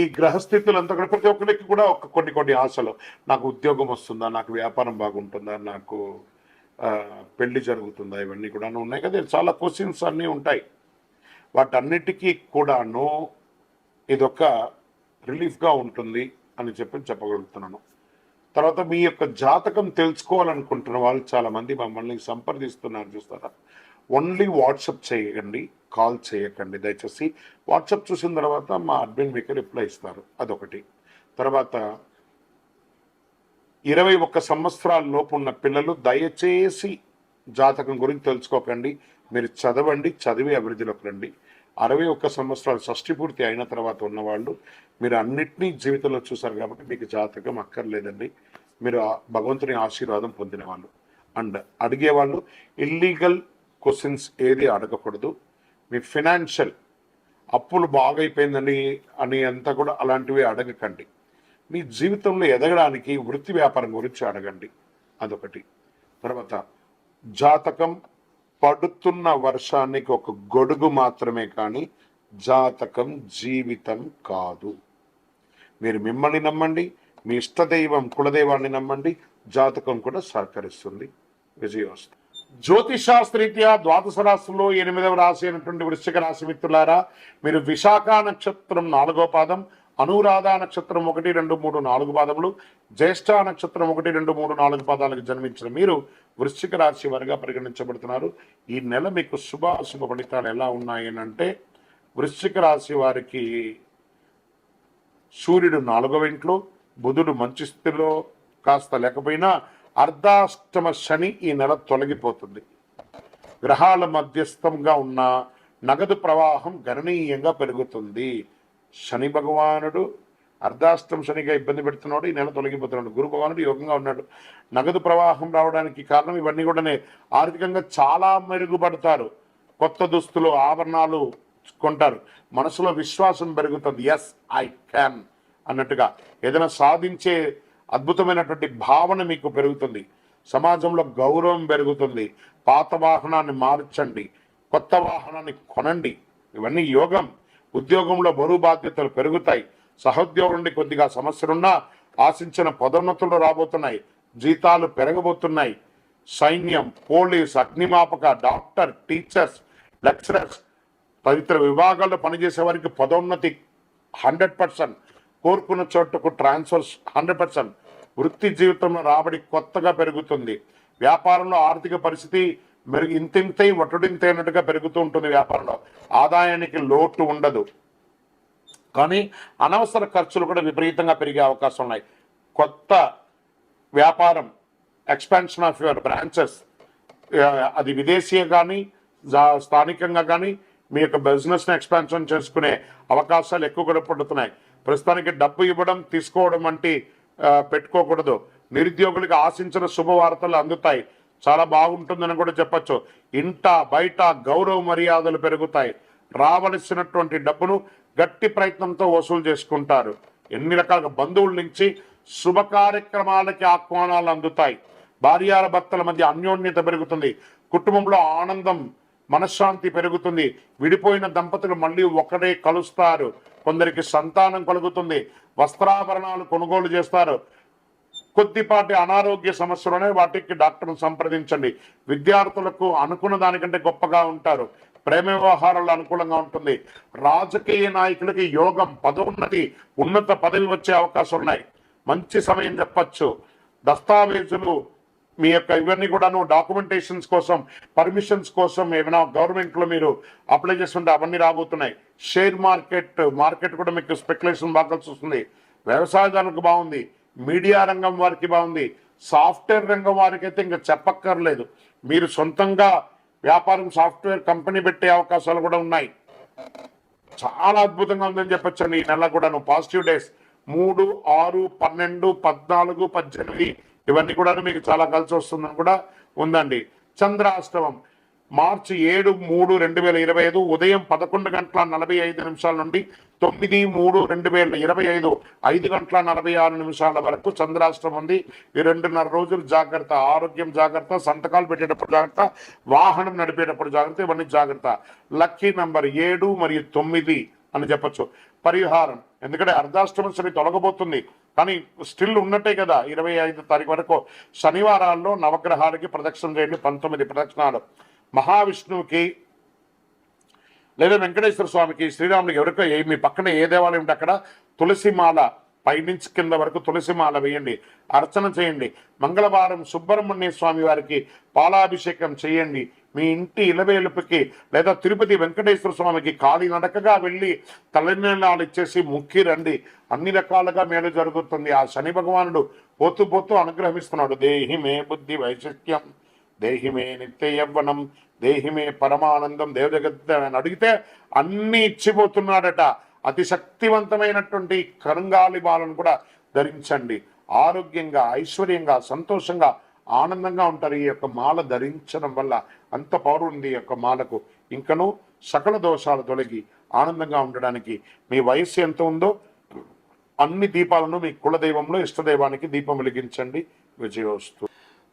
ఈ గ్రహస్థితులంతా కూడా ప్రతి ఒక్కరికి కూడా కొన్ని కొన్ని ఆశలు, నాకు ఉద్యోగం వస్తుందా, నాకు వ్యాపారం బాగుంటుందా, నాకు పెళ్లి జరుగుతుందా, ఇవన్నీ కూడా ఉన్నాయి కదా, చాలా క్వశ్చన్స్ అన్నీ ఉంటాయి. వాటన్నిటికీ కూడాను ఇదొక రిలీఫ్గా ఉంటుంది అని చెప్పగలుగుతున్నాను. తర్వాత మీ యొక్క జాతకం తెలుసుకోవాలనుకుంటున్న వాళ్ళు చాలామంది మమ్మల్ని సంప్రదిస్తున్నారు చూస్తారా. ఓన్లీ వాట్సాప్ చేయకండి, కాల్ చేయకండి దయచేసి. వాట్సాప్ చూసిన తర్వాత మా అడ్మిన్ మీకు రిప్లై ఇస్తారు, అదొకటి. తర్వాత 21 సంవత్సరాల లోపు ఉన్న పిల్లలు దయచేసి జాతకం గురించి తెలుసుకోకండి. మీరు చదవండి, చదివి అభివృద్ధిలోకి రండి. 61 సంవత్సరాలు షష్ఠి పూర్తి అయిన తర్వాత ఉన్నవాళ్ళు మీరు అన్నిటినీ జీవితంలో చూసారు కాబట్టి మీకు జాతకం అక్కర్లేదండి. మీరు భగవంతుని ఆశీర్వాదం పొందిన వాళ్ళు. అండ్ అడిగేవాళ్ళు ఇల్లీగల్ క్వశ్చన్స్ ఏది అడగకూడదు. మీ ఫినాన్షియల్ అప్పులు బాగైపోయిందని అని అంతా కూడా అలాంటివి అడగకండి. మీ జీవితంలో ఎదగడానికి వృత్తి వ్యాపారం గురించి అడగండి, అదొకటి. తర్వాత జాతకం పడుతున్న వర్షానికి ఒక గొడుగు మాత్రమే కానీ జాతకం జీవితం కాదు. మీరు మిమ్మల్ని నమ్మండి, మీ ఇష్టదైవం కులదైవాన్ని నమ్మండి, జాతకం కూడా సహకరిస్తుంది. విజయోస్తు. జ్యోతిషాస్త్రీత్యా ద్వాదశ రాశుల్లో 8వ రాశి అయినటువంటి వృశ్చిక రాశి మిత్రులారా, మీరు విశాఖ నక్షత్రం 4వ పాదం, అనురాధ నక్షత్రం 1, 2, 3, 4 పాదములు, జ్యేష్ఠ నక్షత్రం 1, 2, 3, 4 పాదాలకు జన్మించిన మీరు వృశ్చిక రాశి వారిగా పరిగణించబడుతున్నారు. ఈ నెల మీకు శుభాశుభ ఫలితాలు ఎలా ఉన్నాయి అంటే, వృశ్చిక రాశి వారికి సూర్యుడు 4వ ఇంట్లో, బుధుడు మంచి స్థితిలో కాస్త లేకపోయినా అర్ధాష్టమ శని ఈ నెల తొలగిపోతుంది. గ్రహాల మధ్యస్థంగా ఉన్న నగదు ప్రవాహం గణనీయంగా పెరుగుతుంది. శని భగవానుడు అర్ధాష్టమ శనిగా ఇబ్బంది పెడుతున్నాడు, ఈ నెల తొలగిపోతున్నాడు. గురు భగవానుడు యోగంగా ఉన్నాడు. నగదు ప్రవాహం రావడానికి కారణం ఇవన్నీ కూడా ఆర్థికంగా చాలా మెరుగుపడతారు. కొత్త దుస్తులు, ఆభరణాలు కొంటారు. మనసులో విశ్వాసం పెరుగుతుంది. ఎస్ ఐ క్యాన్ అన్నట్టుగా ఏదైనా సాధించే అద్భుతమైనటువంటి భావన మీకు పెరుగుతుంది. సమాజంలో గౌరవం పెరుగుతుంది. పాత వాహనాన్ని మార్చండి, కొత్త వాహనాన్ని కొనండి, ఇవన్నీ యోగం. ఉద్యోగంలో బరువు బాధ్యతలు పెరుగుతాయి. సహోద్యోగం నుండి కొద్దిగా సమస్యలున్నా ఆశించిన పదోన్నతులు రాబోతున్నాయి. జీతాలు పెరగబోతున్నాయి. సైన్యం, పోలీస్, అగ్నిమాపక, డాక్టర్, టీచర్స్, లెక్చరర్స్ తదితర విభాగాల్లో పనిచేసే వారికి పదోన్నతి 100%, కోరుకున్న చోటుకు ట్రాన్స్ఫర్స్ 100%. వృత్తి జీవితంలో రాబడి కొత్తగా పెరుగుతుంది. వ్యాపారంలో ఆర్థిక పరిస్థితి ఇంతింతై వటుడింతై అన్నట్టుగా పెరుగుతూ ఉంటుంది. వ్యాపారంలో ఆదాయానికి లోటు ఉండదు, కానీ అనవసర ఖర్చులు కూడా విపరీతంగా పెరిగే అవకాశం ఉన్నాయి. కొత్త వ్యాపారం, ఎక్స్పాన్షన్ ఆఫ్ యువర్ బ్రాంచెస్, అది విదేశీయ కానీ స్థానికంగా కానీ మీ యొక్క బిజినెస్ని ఎక్స్పాన్షన్ చేసుకునే అవకాశాలు ఎక్కువ కూడా పడుతున్నాయి. ప్రస్తుతానికి డబ్బు ఇవ్వడం తీసుకోవడం వంటి పెట్టుకోకూడదు. నిరుద్యోగులకు ఆశించిన శుభవార్తలు అందుతాయి. చాలా బాగుంటుందని కూడా చెప్పచ్చు. ఇంట బయట గౌరవ మర్యాదలు పెరుగుతాయి. రావలసినటువంటి డబ్బును గట్టి ప్రయత్నంతో వసూలు చేసుకుంటారు. ఎన్ని రకాల బంధువుల నుంచి శుభ కార్యక్రమాలకి ఆహ్వానాలు అందుతాయి. భార్యాల భర్తల మధ్య అన్యోన్యత పెరుగుతుంది. కుటుంబంలో ఆనందం, మనశ్శాంతి పెరుగుతుంది. విడిపోయిన దంపతులు మళ్ళీ ఒకడే కలుస్తారు. కొందరికి సంతానం కలుగుతుంది. వస్త్రాభరణాలు కొనుగోలు చేస్తారు. కొద్దిపాటి అనారోగ్య సమస్యలునే వాటికి డాక్టర్ను సంప్రదించండి. విద్యార్థులకు అనుకున్న దానికంటే గొప్పగా ఉంటారు. ప్రేమ వ్యవహారాలు అనుకూలంగా ఉంటుంది. రాజకీయ నాయకులకి యోగం, పదోన్నతి, ఉన్నత పదవి వచ్చే అవకాశం ఉన్నాయి. మంచి సమయం చెప్పచ్చు. దస్తావేజులు మీ యొక్క ఇవన్నీ కూడాను డాక్యుమెంటేషన్స్ కోసం, పర్మిషన్స్ కోసం ఏమైనా గవర్నమెంట్లో మీరు అప్లై చేస్తుంటే అవన్నీ రాబోతున్నాయి. షేర్ మార్కెట్ కూడా మీకు స్పెక్యులేషన్ బాగా వస్తుంది. వ్యవసాయదారులకు బాగుంది. మీడియా రంగం వారికి బాగుంది. సాఫ్ట్వేర్ రంగం వారికి అయితే ఇంకా చెప్పక్కర్లేదు. మీరు సొంతంగా వ్యాపారం, సాఫ్ట్వేర్ కంపెనీ పెట్టే అవకాశాలు కూడా ఉన్నాయి. చాలా అద్భుతంగా ఉందని చెప్పొచ్చండి. ఈ నెల కూడాను పాజిటివ్ డేస్ 3, 6, 12, 14, 18 ఇవన్నీ కూడా మీకు చాలా కలిసి వస్తుందని కూడా ఉందండి. చంద్రాష్టమం మార్చి 7, 3, 2025 ఉదయం 11:45 నుండి 9, 3, 2025 5:46 వరకు చంద్రాష్టమం ఉంది. ఈ 2.5 రోజులు జాగ్రత్త. ఆరోగ్యం జాగ్రత్త, సంతకాలు పెట్టేటప్పుడు జాగ్రత్త, వాహనం నడిపేటప్పుడు జాగ్రత్త, ఇవన్నీ జాగ్రత్త. లక్కీ నంబర్ 7 మరియు 9. అని చెప్పొచ్చు. పరిహారం, ఎందుకంటే అర్ధాష్టమ శని తొలగబోతుంది కానీ స్టిల్ ఉన్నట్టే కదా 25 తారీఖు వరకు. శనివారాల్లో నవగ్రహాలకి ప్రదక్షిణ చేయండి, 19 ప్రదక్షిణాలు. మహావిష్ణువుకి లేదా వెంకటేశ్వర స్వామికి, శ్రీరాముడికి, ఎవరికో మీ పక్కన ఏ దేవాలయం ఉంటే అక్కడ తులసిమాల పైనుంచి కింద వరకు తులసిమాల వేయండి, అర్చన చేయండి. మంగళవారం సుబ్రహ్మణ్య స్వామి వారికి పాలాభిషేకం చేయండి. మీ ఇంటి ఇలవేలుపుకి లేదా తిరుపతి వెంకటేశ్వర స్వామికి కాలినడకగా వెళ్ళి తలనీలాలు ఇచ్చేసి ముక్కి రండి. అన్ని రకాలుగా మేలు జరుగుతుంది. ఆ శని భగవానుడు పోతూ పోతూ అనుగ్రహిస్తున్నాడు. దేహిమే బుద్ధి వైశిష్ట్యం, దేహిమే నిత్య యవ్వనం, దేహిమే పరమానందం, దేవజగత్ అని అడిగితే అన్ని ఇచ్చిపోతున్నాడట. అతి శక్తివంతమైనటువంటి కరుంగాలి మాలను కూడా ధరించండి. ఆరోగ్యంగా, ఐశ్వర్యంగా, సంతోషంగా, ఆనందంగా ఉంటారు. ఈ యొక్క మాల ధరించడం వల్ల అంత పవర్ ఉంది ఈ యొక్క మాలకు. ఇంకనూ సకల దోషాలు తొలగి ఆనందంగా ఉండడానికి మీ వయస్సు ఎంత ఉందో అన్ని దీపాలను మీ కులదైవంలో ఇష్టదైవానికి దీపం వెలిగించండి. విజయోస్తు.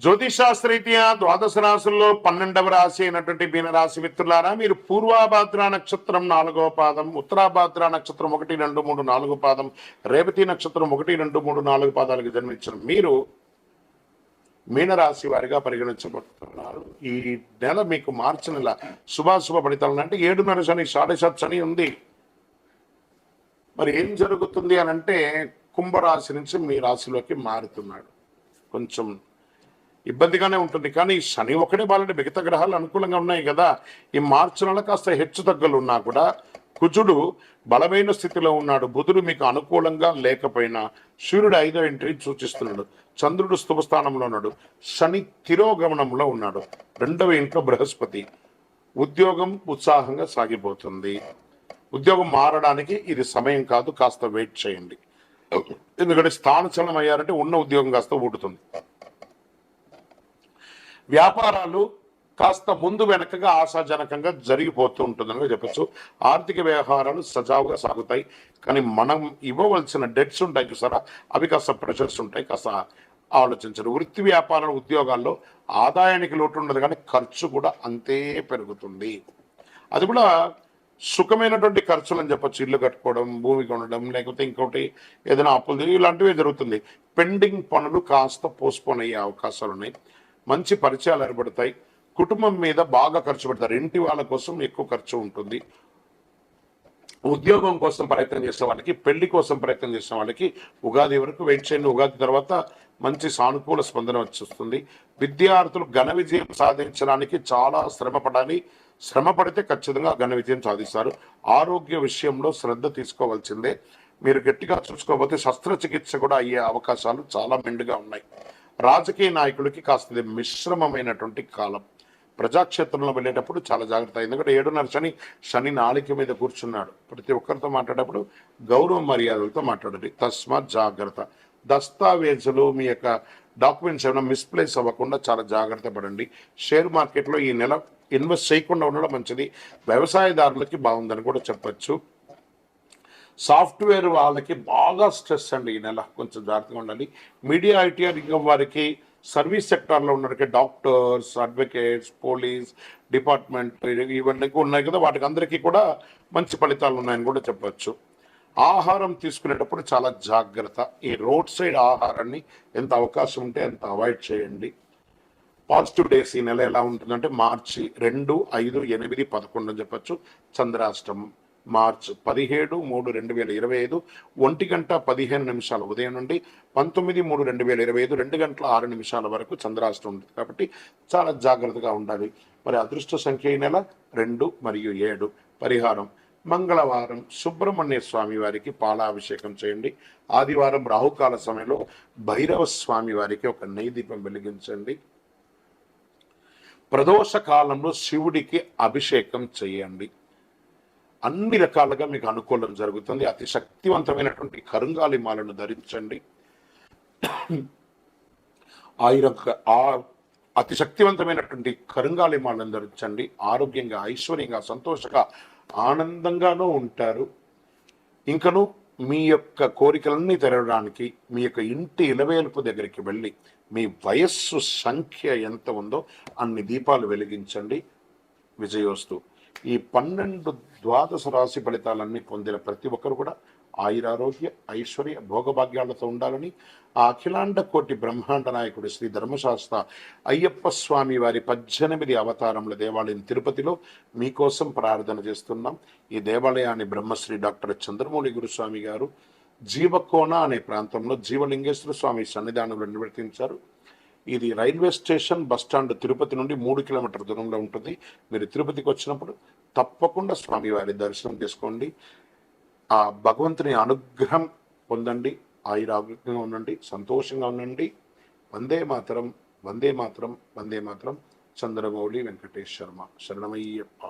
జ్యోతిషాస్త్రరీత్యా ద్వాదశ రాశుల్లో 12వ రాశి అయినటువంటి మీనరాశి మిత్రులారా, మీరు పూర్వాభాద్ర నక్షత్రం 4వ పాదం, ఉత్తరాభాద్ర నక్షత్రం 1, 2, 3, 4 పాదం, రేవతి నక్షత్రం 1, 2, 3, 4 పాదాలకు జన్మించిన మీరు మీనరాశి వారిగా పరిగణించబడుతున్నారు. ఈ నెల మీకు మార్చి నెల శుభాశుభ ఫలితాలు అంటే 7.5 శని, 7.5 శని ఉంది. మరి ఏం జరుగుతుంది అని అంటే కుంభరాశి నుంచి మీ రాశిలోకి మారుతున్నాడు. కొంచెం ఇబ్బందిగానే ఉంటుంది కానీ శని ఒకటే బాలంటే మిగతా గ్రహాలు అనుకూలంగా ఉన్నాయి కదా. ఈ మార్చి నెల కాస్త హెచ్చు తగ్గులు ఉన్నా కూడా కుజుడు బలమైన స్థితిలో ఉన్నాడు. బుధుడు మీకు అనుకూలంగా లేకపోయినా సూర్యుడు 5వ ఇంటిని సూచిస్తున్నాడు. చంద్రుడు స్థుభస్థానంలో ఉన్నాడు. శని తిరోగమనంలో ఉన్నాడు. 2వ ఇంట్లో బృహస్పతి. ఉద్యోగం ఉత్సాహంగా సాగిపోతుంది. ఉద్యోగం మారడానికి ఇది సమయం కాదు, కాస్త వెయిట్ చేయండి. ఎందుకంటే స్థానచలనం అయ్యారంటే ఉన్న ఉద్యోగం కాస్త ఊడుతుంది. వ్యాపారాలు కాస్త ముందు వెనకగా ఆశాజనకంగా జరిగిపోతూ ఉంటుందని చెప్పచ్చు. ఆర్థిక వ్యవహారాలు సజావుగా సాగుతాయి కానీ మనం ఇవ్వవలసిన డెట్స్ ఉంటాయి చూసారా, అవి కాస్త ప్రెషర్స్ ఉంటాయి, కాస్త ఆలోచించరు. వృత్తి వ్యాపారాల ఉద్యోగాల్లో ఆదాయానికి లోటు ఉండదు కానీ ఖర్చు కూడా అంతే పెరుగుతుంది. అది కూడా సుఖమైనటువంటి ఖర్చులు అని చెప్పచ్చు. ఇల్లు కట్టుకోవడం, భూమి కొనడం, లేకపోతే ఇంకోటి ఏదైనా అప్పులు, ఇలాంటివి జరుగుతుంది. పెండింగ్ పనులు కాస్త పోస్ట్పోన్ అయ్యే అవకాశాలు ఉన్నాయి. మంచి పరిచయాలు ఏర్పడతాయి. కుటుంబం మీద బాగా ఖర్చు పెడతారు. ఇంటి వాళ్ళ కోసం ఎక్కువ ఖర్చు ఉంటుంది. ఉద్యోగం కోసం ప్రయత్నం చేసే వాళ్ళకి, పెళ్లి కోసం ప్రయత్నం చేసే వాళ్ళకి ఉగాది వరకు వెయిట్ చేయండి. ఉగాది తర్వాత మంచి సానుకూల స్పందన వస్తుంది. విద్యార్థులు ఘన విజయం సాధించడానికి చాలా శ్రమ పడాలి. శ్రమ పడితే ఖచ్చితంగా ఘన విజయం సాధిస్తారు. ఆరోగ్య విషయంలో శ్రద్ధ తీసుకోవాల్సిందే. మీరు గట్టిగా చూసుకోకపోతే శస్త్రచికిత్స కూడా అయ్యే అవకాశాలు చాలా మెండుగా ఉన్నాయి. రాజకీయ నాయకులకి కాస్త మిశ్రమమైనటువంటి కాలం. ప్రజాక్షేత్రంలో వెళ్ళేటప్పుడు చాలా జాగ్రత్త. ఎందుకంటే 7.5 శని, శని నాలిక మీద కూర్చున్నాడు. ప్రతి ఒక్కరితో మాట్లాడేటప్పుడు గౌరవ మర్యాదలతో మాట్లాడాలి. తస్మాత్ జాగ్రత్త. దస్తావేజులు, మీ యొక్క డాక్యుమెంట్స్ ఏమైనా మిస్ప్లేస్ అవ్వకుండా చాలా జాగ్రత్త పడండి. షేర్ మార్కెట్లో ఈ నెల ఇన్వెస్ట్ చేయకుండా ఉండడం మంచిది. వ్యవసాయదారులకి బాగుందని కూడా చెప్పచ్చు. సాఫ్ట్వేర్ వాళ్ళకి బాగా స్ట్రెస్ అండి ఈ నెల, కొంచెం జాగ్రత్తగా ఉండాలి. మీడియా, ఐటీ రంగం వారికి, సర్వీస్ సెక్టార్లో ఉన్నవారికి, డాక్టర్స్, అడ్వకేట్స్, పోలీస్ డిపార్ట్మెంట్ ఇవన్నీ ఉన్నాయి కదా, వాటికి అందరికీ కూడా మంచి ఫలితాలు ఉన్నాయని కూడా చెప్పచ్చు. ఆహారం తీసుకునేటప్పుడు చాలా జాగ్రత్త. ఈ రోడ్ సైడ్ ఆహారాన్ని ఎంత అవకాశం ఉంటే అంత అవాయిడ్ చేయండి. పాజిటివ్ డేస్ ఈ నెల ఎలా ఉంటుందంటే మార్చి 2, 5, 8, 11 అని చెప్పచ్చు. చంద్రాష్టమం మార్చి 17, 3, 2025 1:15 ఉదయం నుండి 19, 3, 2025 2:06 వరకు చంద్రాష్టం ఉంటుంది కాబట్టి చాలా జాగ్రత్తగా ఉండాలి. మరి అదృష్ట సంఖ్య ఈ నెల 2 మరియు 7. పరిహారం మంగళవారం సుబ్రహ్మణ్య స్వామి వారికి పాలాభిషేకం చేయండి. ఆదివారం రాహుకాల సమయంలో భైరవ స్వామి వారికి ఒక నెయ్యి దీపం వెలిగించండి. ప్రదోష కాలంలో శివుడికి అభిషేకం చేయండి. అన్ని రకాలుగా మీకు అనుకూలం జరుగుతుంది. అతి శక్తివంతమైనటువంటి కరుంగాలి మాలను ధరించండి. అతి శక్తివంతమైనటువంటి కరుంగాలి మాలను ధరించండి. ఆరోగ్యంగా, ఐశ్వర్యంగా, సంతోషంగా, ఆనందంగానూ ఉంటారు. ఇంకను మీ యొక్క కోరికలన్నీ తెరవడానికి మీ యొక్క ఇంటి ఇలవేలుపు దగ్గరికి వెళ్ళి మీ వయస్సు సంఖ్య ఎంత ఉందో అన్ని దీపాలు వెలిగించండి. విజయోస్తు. ఈ 12 ద్వాదశ రాశి ఫలితాలన్నీ పొందిన ప్రతి ఒక్కరు కూడా ఆయురారోగ్య ఐశ్వర్య భోగభాగ్యాలతో ఉండాలని ఆ అఖిలాండ కోటి బ్రహ్మాండ నాయకుడు శ్రీ ధర్మశాస్త్ర అయ్యప్ప స్వామి వారి 18 అవతారముల దేవాలయం తిరుపతిలో మీకోసం ప్రార్థన చేస్తున్నాం. ఈ దేవాలయాన్ని బ్రహ్మశ్రీ డాక్టర్ చంద్రమౌళి గురుస్వామి గారు జీవకోన అనే ప్రాంతంలో జీవలింగేశ్వర స్వామి సన్నిధానంలో నిర్వర్తించారు. ఇది రైల్వే స్టేషన్ బస్టాండ్ తిరుపతి నుండి 3 కిలోమీటర్ల దూరంలో ఉంటుంది. మీరు తిరుపతికి వచ్చినప్పుడు తప్పకుండా స్వామివారి దర్శనం చేసుకోండి. ఆ భగవంతుని అనుగ్రహం పొందండి. ఆయురారోగ్యంగా ఉండండి, సంతోషంగా ఉండండి. వందే మాతరం, వందే మాతరం, వందే మాతరం. చంద్రమౌళి వెంకటేష్ శర్మ. శరణమయ్యప్ప.